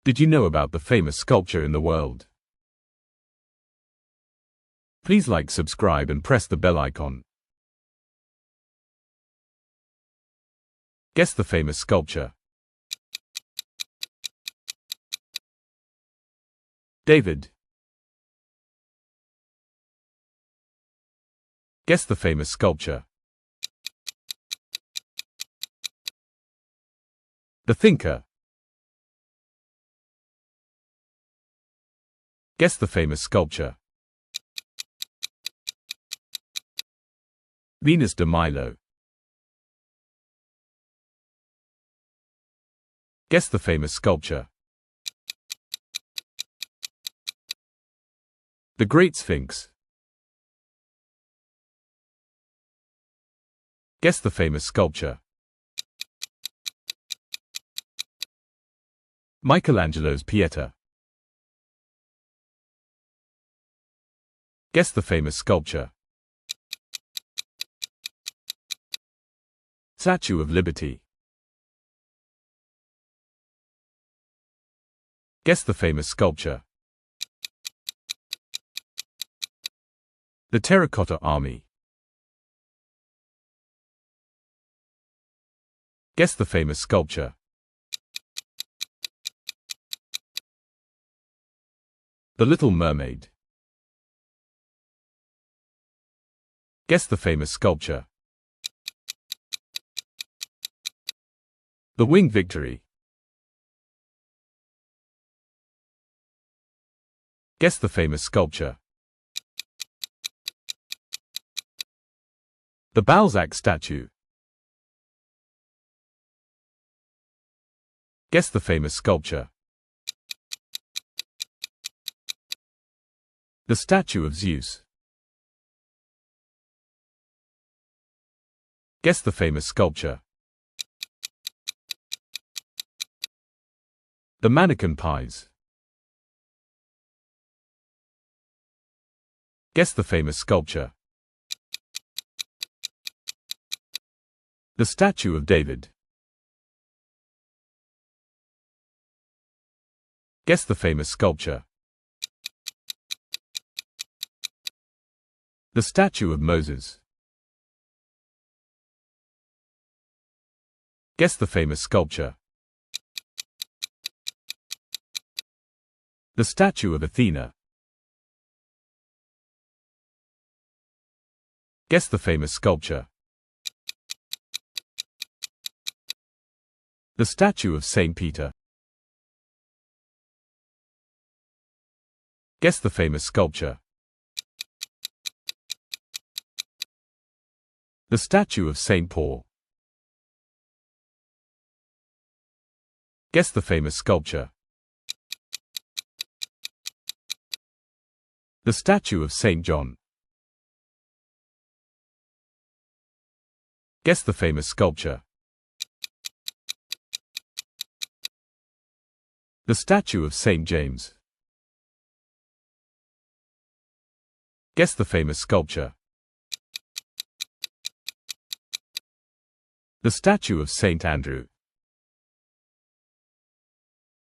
Did you know about the famous sculpture in the world? Please like, subscribe and press the bell icon. Guess the famous sculpture. David. Guess the famous sculpture. The Thinker. Guess the famous sculpture. Venus de Milo. Guess the famous sculpture. The Great Sphinx. Guess the famous sculpture. Michelangelo's Pieta. Guess the famous sculpture. Statue of Liberty. Guess the famous sculpture. The Terracotta Army. Guess the famous sculpture. The Little Mermaid. Guess the famous sculpture. The Winged Victory. Guess the famous sculpture. The Balzac statue. Guess the famous sculpture. The statue of Zeus. Guess the famous sculpture. The Mannequin Pies. Guess the famous sculpture. The statue of David. Guess the famous sculpture. The statue of Moses. Guess the famous sculpture. The statue of Athena. Guess the famous sculpture. The statue of Saint Peter. Guess the famous sculpture. The statue of Saint Paul. Guess the famous sculpture. The statue of Saint John. Guess the famous sculpture. The statue of Saint James. Guess the famous sculpture. The statue of Saint Andrew.